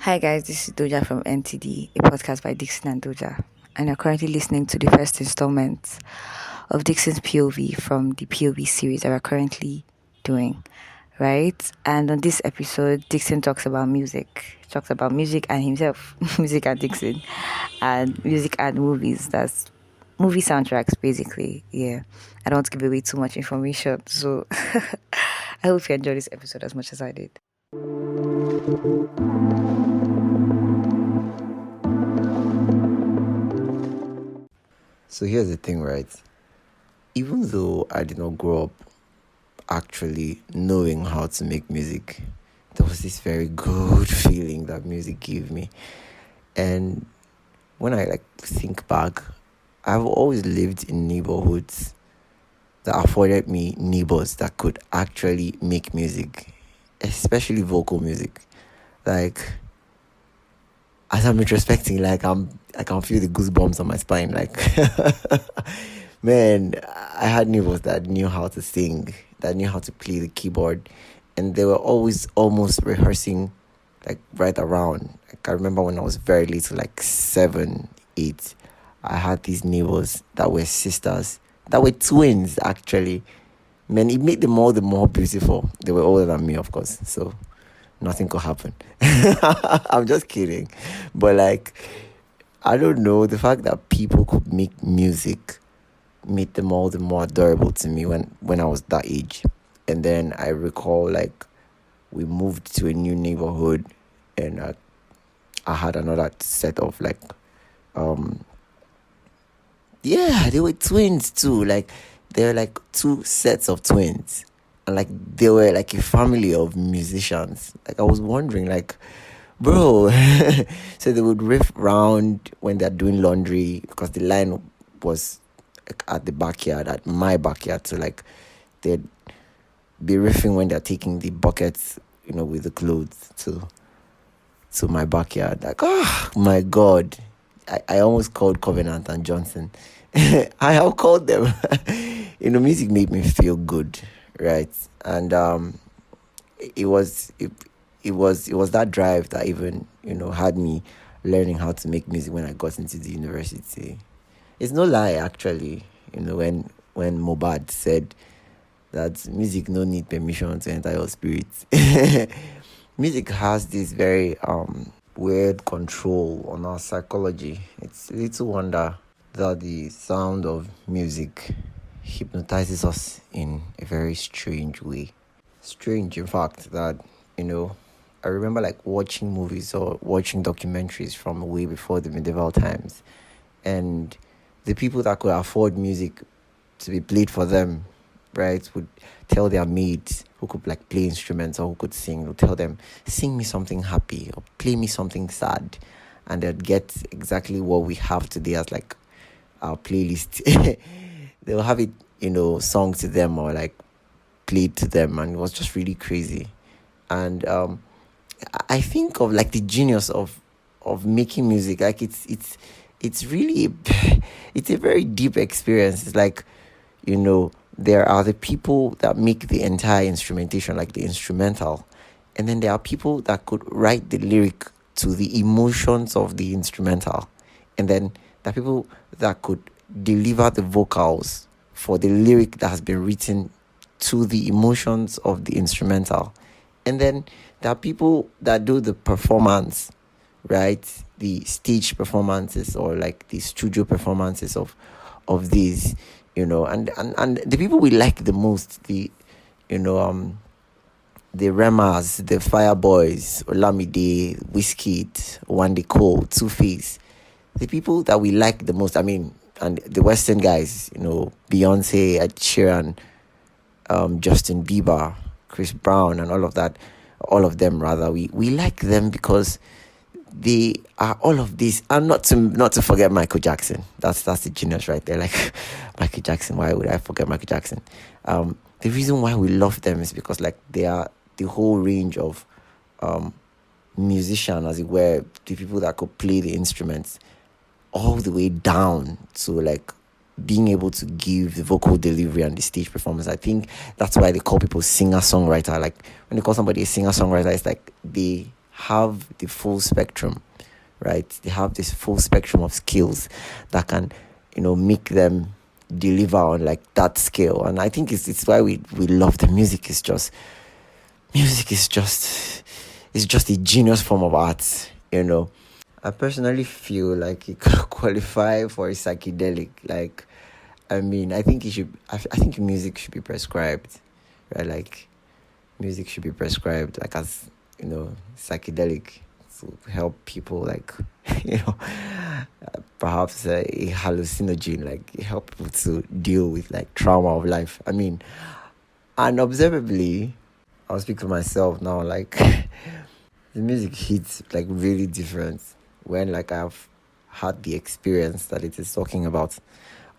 Hi guys, this is Doja from NTD, a podcast by Dixon and Doja, and you're currently listening to the first installment of Dixon's POV from the POV series that we're currently doing, right? And on this episode, Dixon talks about music. He talks about music and himself, music and Dixon, and music and movies. That's movie soundtracks, basically. Yeah, I don't want to give away too much information, so I hope you enjoy this episode as much as I did. So here's the thing, right? Even though I did not grow up actually knowing how to make music, there was this very good feeling that music gave me. And when I think back, I've always lived in neighborhoods that afforded me neighbors that could actually make music, especially vocal music. Like, as I'm retrospecting, I can feel the goosebumps on my spine. Like, man, I had neighbors that knew how to sing, that knew how to play the keyboard, and they were always almost rehearsing, like right around. Like, I remember when I was very little, like 7, 8, I had these neighbors that were sisters, that were twins actually. Man, it made them all the more beautiful. They were older than me, of course, so nothing could happen. I'm just kidding. But I don't know, the fact that people could make music made them all the more adorable to me when I was that age. And then I recall we moved to a new neighborhood, and I had another set of they were twins too. They were two sets of twins. And they were like a family of musicians. I was wondering, bro. So they would riff around when they're doing laundry, because the line was at the backyard, at my backyard. So they'd be riffing when they're taking the buckets, with the clothes to my backyard. Oh my God. I almost called Covenant and Johnson. I have called them. Music made me feel good, right? And it was that drive that even had me learning how to make music when I got into the university. It's no lie, actually. When Mobad said that music no need permission to enter your spirit. Music has this very weird control on our psychology. It's little wonder that the sound of music hypnotizes us in a very strange way. Strange, in fact, that, I remember watching movies or watching documentaries from way before the medieval times, and the people that could afford music to be played for them, right, would tell their maids who could play instruments or who could sing, would tell them, sing me something happy or play me something sad, and they'd get exactly what we have today as our playlist. They'll have it, sung to them or played to them, and it was just really crazy. And I think of the genius of making music. It's really it's a very deep experience. It's there are the people that make the entire instrumentation, the instrumental, and then there are people that could write the lyric to the emotions of the instrumental, and then there are people that could deliver the vocals for the lyric that has been written to the emotions of the instrumental. And then there are people that do the performance, right? The stage performances or the studio performances of these, and the people we like the most, the Remas, the Fireboys, Olamide, Wizkid, Wande Cole, Two-Face, the people that we like the most. I mean, and the Western guys, Beyonce, Ed Sheeran, Justin Bieber, Chris Brown, and all of them rather. We like them because they are all of this, and not to forget Michael Jackson. That's the genius right there. Michael Jackson. Why would I forget Michael Jackson? The reason why we love them is because they are the whole range of musician, as it were, the people that could play the instruments, all the way down to being able to give the vocal delivery and the stage performance. I think that's why they call people singer-songwriter. When they call somebody a singer-songwriter, it's they have the full spectrum, right? They have this full spectrum of skills that can, make them deliver on like that scale. And I think it's why we love the music. Music is just a genius form of art, I personally feel like it could qualify for a psychedelic. Like, I mean, I think it should. I think music should be prescribed, right? Like, music should be prescribed, like as psychedelic to help people, like perhaps a hallucinogen, like help people to deal with like trauma of life. I mean, and observably, I'll speak for myself now. Like, the music hits like really different when like I've had the experience that it is talking about,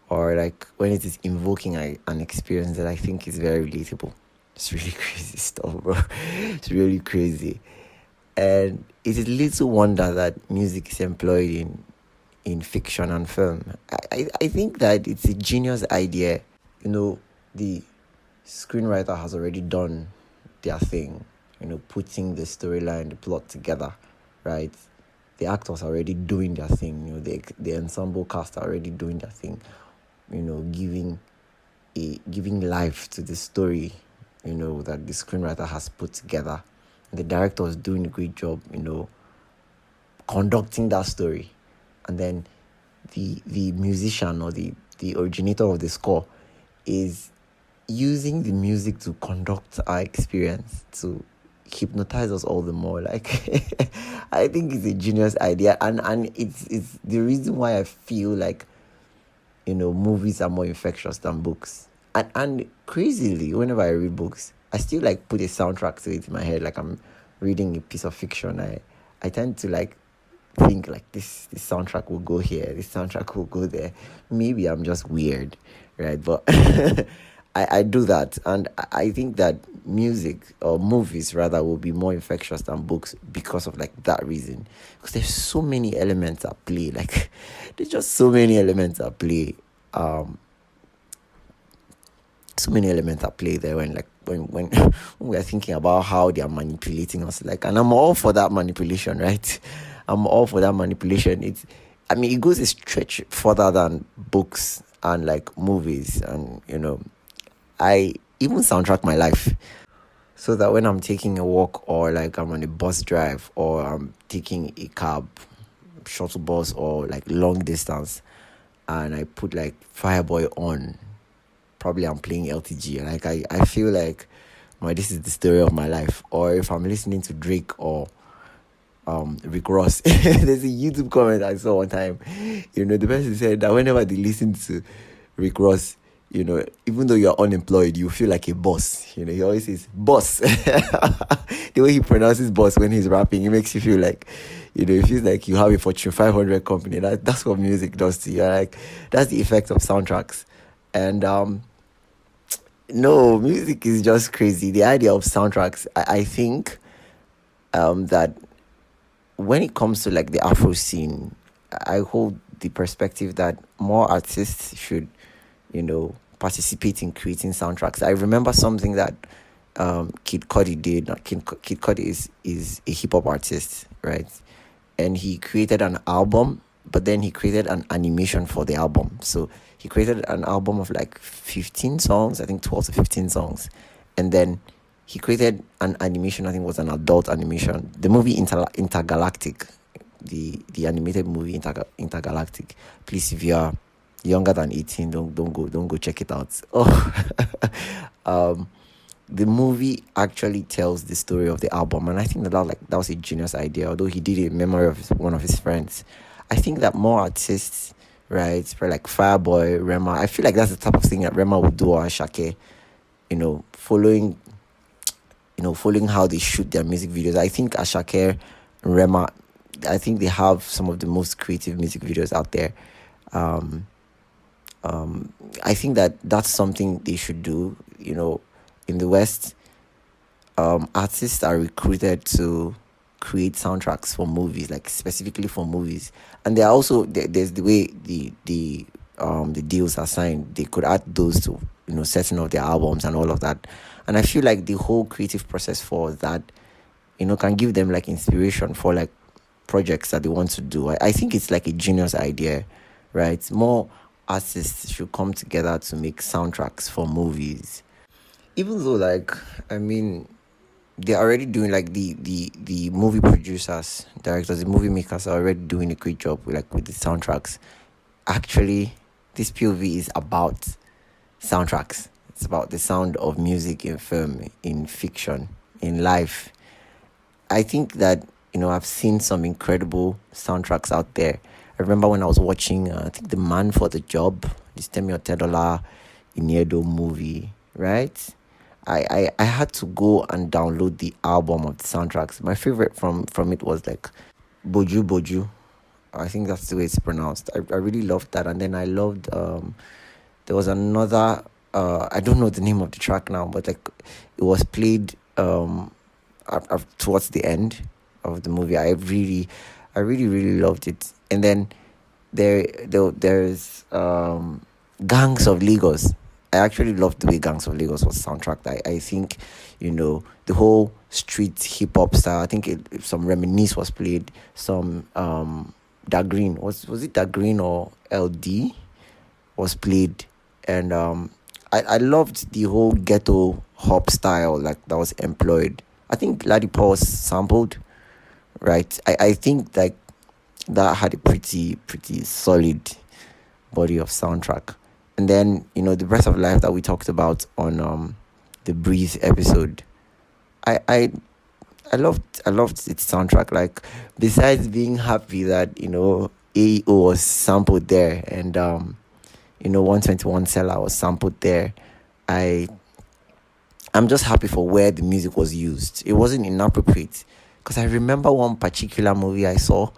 or like when it is invoking an experience that I think is very relatable. It's really crazy stuff, bro. It's really crazy. And it is little wonder that music is employed in fiction and film. I think that it's a genius idea. The screenwriter has already done their thing, putting the storyline, the plot together, right? The actors are already doing their thing, the ensemble cast are already doing their thing, giving life to the story, that the screenwriter has put together. The director is doing a great job, conducting that story. And then the musician or the originator of the score is using the music to conduct our experience, to hypnotize us all the more. Like, I think it's a genius idea, and it's the reason why I feel like movies are more infectious than books. And crazily, whenever I read books, I still like put a soundtrack to it in my head, like I'm reading a piece of fiction. I tend to like think like this soundtrack will go here, this soundtrack will go there. Maybe I'm just weird, right? But I do that, and I think that music, or movies rather, will be more infectious than books because of like that reason. Because there's so many elements at play. Like, there's just so many elements at play. So many elements at play there when when we are thinking about how they are manipulating us. Like, and I'm all for that manipulation, right? I'm all for that manipulation. It goes a stretch further than books and like movies, and I even soundtrack my life so that when I'm taking a walk, or like I'm on a bus drive, or I'm taking a cab, shuttle bus, or like long distance, and I put like Fireboy on, probably I'm playing LTG, and like I feel like this is the story of my life. Or if I'm listening to Drake or Rick Ross, there's a YouTube comment I saw one time. The person said that whenever they listen to Rick Ross, even though you're unemployed, you feel like a boss. He always says boss. The way he pronounces boss when he's rapping, it makes you feel like, it feels like you have a Fortune 500 company. That's what music does to you. Like, that's the effect of soundtracks. And no, music is just crazy. The idea of soundtracks, I think that when it comes to like the Afro scene, I hold the perspective that more artists should participate in creating soundtracks. I remember something that Kid Cudi did. Kid Cudi is a hip hop artist, right? And he created an album, but then he created an animation for the album. So he created an album of like 15 songs, I think 12 to 15 songs. And then he created an animation, I think it was an adult animation. The movie Intergalactic, the animated movie Intergalactic. Please, if you are younger than 18, don't go check it out. The movie actually tells the story of the album, and I think that was a genius idea, although he did it in memory of one of his friends. I think that more artists, right, for like Fireboy, Rema, I feel like that's the type of thing that Rema would do, or Ashake, following how they shoot their music videos. I think Ashake, Rema, I think they have some of the most creative music videos out there. I think that that's something they should do. In the West, artists are recruited to create soundtracks for movies, like specifically for movies. And there are also there's the way the deals are signed. They could add those to setting of their albums and all of that. And I feel like the whole creative process for that can give them like inspiration for like projects that they want to do. I think it's like a genius idea, right? More artists should come together to make soundtracks for movies. Even though, like, I mean, they're already doing like the movie producers, directors, the movie makers are already doing a great job with the soundtracks. Actually, this POV is about soundtracks. It's about the sound of music in film, in fiction, in life. I think that I've seen some incredible soundtracks out there. I remember when I was watching, I think The Man for the Job, this Temi Otedola Iniedo movie, right? I had to go and download the album of the soundtracks. My favorite from it was like Boju Boju. I think that's the way it's pronounced. I really loved that. And then I loved there was another I don't know the name of the track now, but like it was played towards the end of the movie. I really really loved it. And then there's Gangs of Lagos. I actually loved the way Gangs of Lagos was soundtracked. I think the whole street hip hop style. I think some Reminisce was played. Some Da Green was it Da Green or LD was played, and I loved the whole ghetto hop style like that was employed. I think Ladipo was sampled, right? I think like that had a pretty solid body of soundtrack. And then the Breath of Life that we talked about on the Breathe episode, I loved its soundtrack. Like, besides being happy that AEO was sampled there, and 121 Seller was sampled there, I'm just happy for where the music was used. It wasn't inappropriate, because I remember one particular movie I saw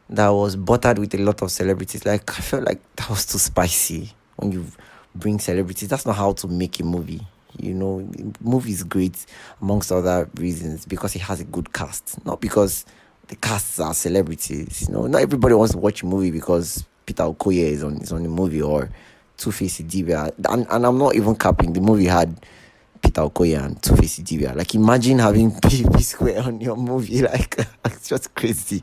that was buttered with a lot of celebrities. Like, I felt like that was too spicy. When you bring celebrities, that's not how to make a movie. Movie is great amongst other reasons because it has a good cast, not because the casts are celebrities. Not everybody wants to watch a movie because Peter Okoye is on the movie, or Two-Face Idibia. And I'm not even capping. The movie had Peter Okoye and Two-Face Idibia. Like, imagine having P Square on your movie. Like, it's just crazy.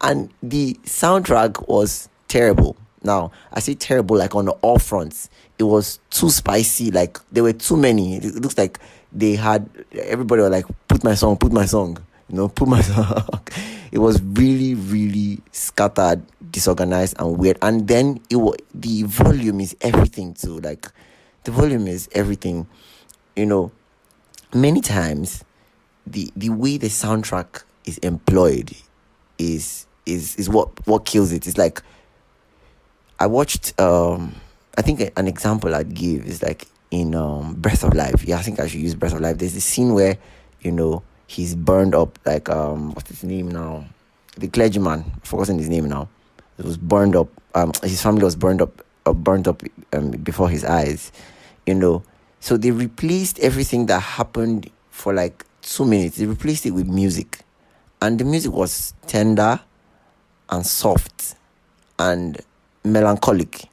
And the soundtrack was terrible. Now, I say terrible like on all fronts. It was too spicy. Like, there were too many. It looks like they had, everybody was like, put my song, put my song. Put my song. It was really, really scattered, disorganized, and weird. And then the volume is everything too. Like, the volume is everything. Many times, the way the soundtrack is employed is what kills it. It's like, I watched I think an example I'd give is like in Breath of Life. Yeah, I think I should use Breath of Life. There's this scene where he's burned up, like what's his name now? The clergyman, I've forgotten his name now. It was burned up. His family was burned up before his eyes. So they replaced everything that happened for like 2 minutes. They replaced it with music, and the music was tender and soft and melancholic,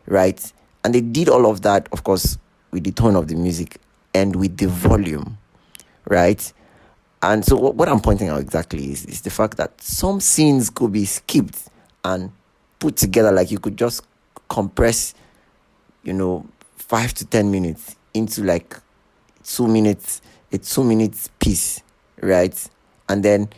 right? And they did all of that, of course, with the tone of the music and with the volume, right? And so what I'm pointing out exactly is the fact that some scenes could be skipped and put together. Like, you could just compress 5 to 10 minutes into like 2 minutes, a 2 minutes piece, right? And then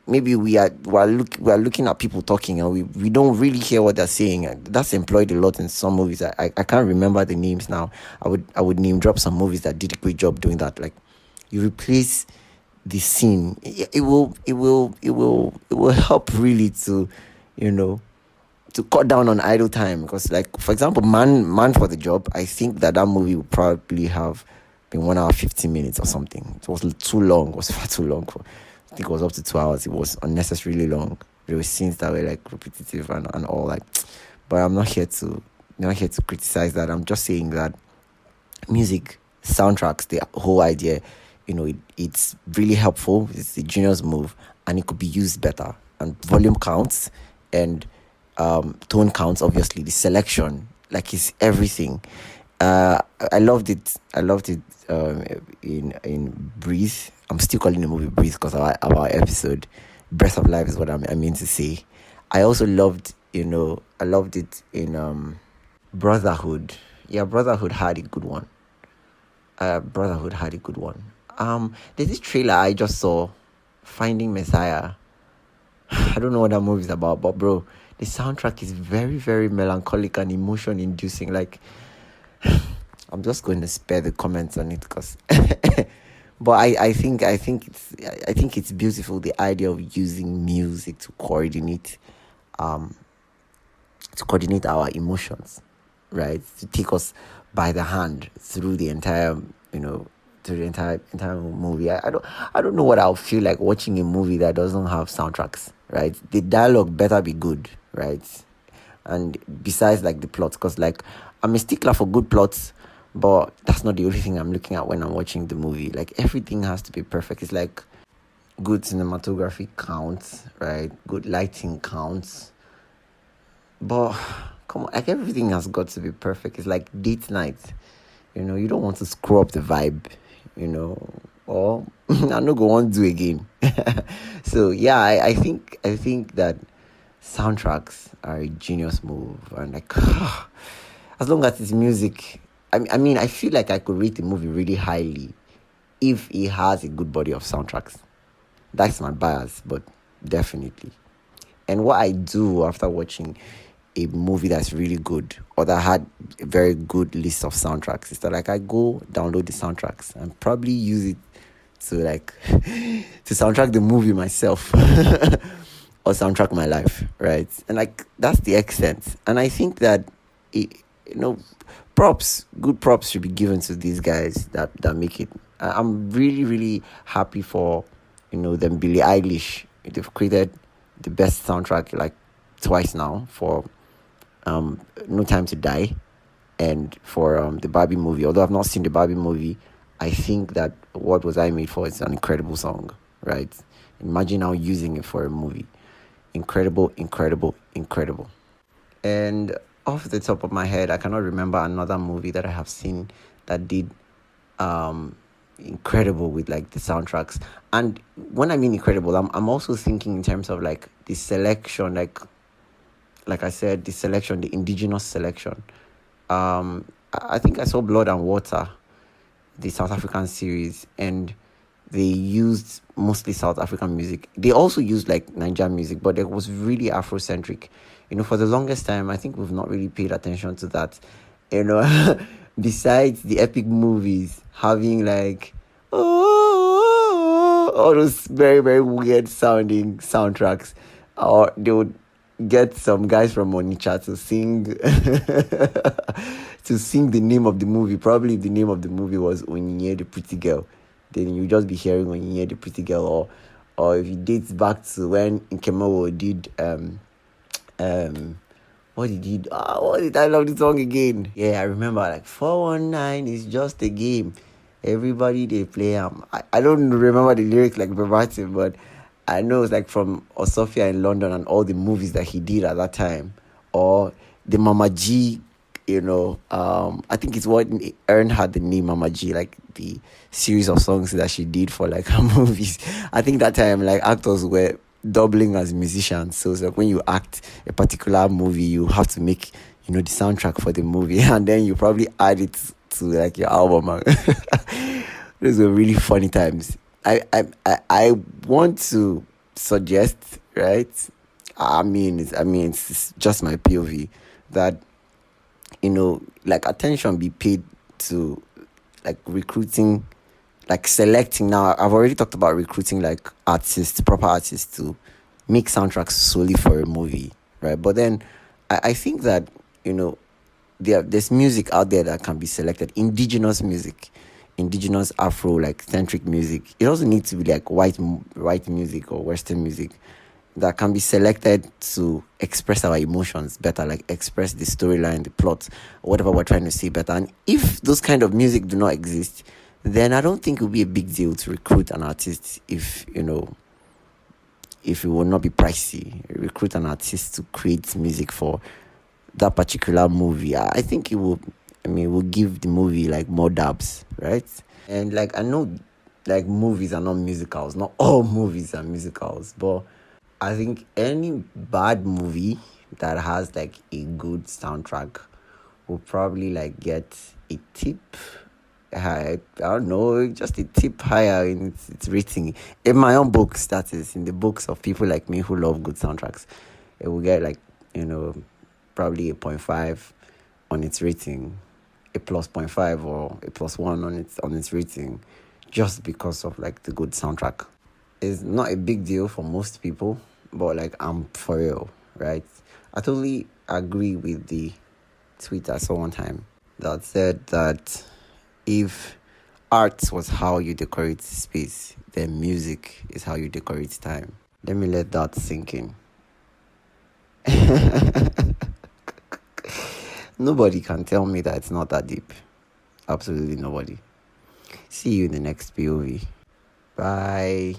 maybe we are looking at people talking, and we don't really hear what they're saying. That's employed a lot in some movies. I can't remember the names now. I would name drop some movies that did a great job doing that. Like, you replace the scene, it will help really to to cut down on idle time. Because, like, for example, Man for the Job, I think that movie would probably have been 1 hour 15 minutes or something. It was too long. It was far too long. I think it was up to 2 hours. It was unnecessarily long. There were scenes that were like repetitive and all, like. But I'm not here to criticize that. I'm just saying that music, soundtracks, the whole idea, it's really helpful. It's a genius move, and it could be used better. And volume counts, and tone counts. Obviously, the selection, like, is everything. Uh, I loved it. I loved it. In Breathe. I'm still calling the movie Breathe because of our episode. Breath of Life is what I mean to say. I also loved, I loved it in Brotherhood. Yeah, Brotherhood had a good one. Brotherhood had a good one. There's this trailer I just saw, Finding Messiah. I don't know what that movie is about, but bro, the soundtrack is very, very melancholic and emotion inducing. Like, I'm just going to spare the comments on it because but I think it's beautiful, the idea of using music um to coordinate our emotions, right? To take us by the hand through the entire, through the entire movie. I don't know what I'll feel like watching a movie that doesn't have soundtracks, right? The dialogue better be good, right? And besides, like, the plot, because, like, I'm a stickler for good plots, but that's not the only thing I'm looking at when I'm watching the movie. Like, everything has to be perfect. It's like good cinematography counts, right? Good lighting counts, but come on, like, everything has got to be perfect. It's like date night, you don't want to screw up the vibe, or I no go want to do again. So yeah, I think that soundtracks are a genius move, and, like, as long as it's music, I mean, I feel like I could rate the movie really highly if it has a good body of soundtracks. That's my bias, but definitely. And what I do after watching a movie that's really good or that had a very good list of soundtracks is that, like, I go download the soundtracks and probably use it to, like, to soundtrack the movie myself or soundtrack my life, right? And, like, that's the extent. And I think that it, you know good props should be given to these guys that make it. I'm really, really happy for, them. Billie Eilish, they've created the best soundtrack, like, twice now, for No Time to Die and for the Barbie movie. Although I've not seen the Barbie movie, I think that What Was I Made For is an incredible song, right? Imagine now using it for a movie. Incredible, incredible, incredible. And off the top of my head, I cannot remember another movie that I have seen that did incredible with, like, the soundtracks. And when I mean incredible, I'm also thinking in terms of, like, the selection, like I said, the selection, the indigenous selection. I think I saw Blood and Water, the South African series, and they used mostly South African music. They also used, like, Nigerian music, but it was really Afrocentric. For the longest time, I think we've not really paid attention to that. Besides the epic movies having, like, oh, all those very, very weird sounding soundtracks, or they would get some guys from Onitsha to sing to sing the name of the movie. Probably if the name of the movie was Onyinye the Pretty Girl, then you just be hearing Onyinye the Pretty Girl. Or if it dates back to when Nkemewo did what he did. What did I love the song again? Yeah, I remember, like, 419 is just a game. Everybody they play. I don't remember the lyrics like verbatim, but I know it's like from Osofia in London and all the movies that he did at that time. Or the Mama G, I think it's what earned her the name Mama G, like the series of songs that she did for, like, her movies. I think that time, like, actors were doubling as musicians. So it's like when you act a particular movie, you have to make, the soundtrack for the movie, and then you probably add it to, like, your album. Those were really funny times. I want to suggest, right? It's just my POV that, like, attention be paid to, like, recruiting, like, selecting. Now, I've already talked about recruiting, like, proper artists to make soundtracks solely for a movie, right? But then I think that, there's music out there that can be selected, indigenous music, indigenous Afro, like, centric music. It doesn't need to be, like, white music or Western music, that can be selected to express our emotions better, like express the storyline, the plot, whatever we're trying to say better. And if those kind of music do not exist, then I don't think it will be a big deal to recruit an artist if it will not be pricey. Recruit an artist to create music for that particular movie. I think it will I mean, will give the movie like more dabs, right? And like I know, like movies are not musicals. Not all movies are musicals, but I think any bad movie that has like a good soundtrack will probably like get a tip. I don't know, just a tip higher in its rating. In my own books, that is, in the books of people like me who love good soundtracks, it will get like, probably a 0.5 on its rating, a plus 0.5 or a plus 1 on its rating, just because of like the good soundtrack. It's not a big deal for most people, but like I'm for real, right? I totally agree with the tweet I saw one time that said that if art was how you decorate space, then music is how you decorate time. Let me let that sink in. Nobody can tell me that it's not that deep. Absolutely nobody. See you in the next POV. Bye.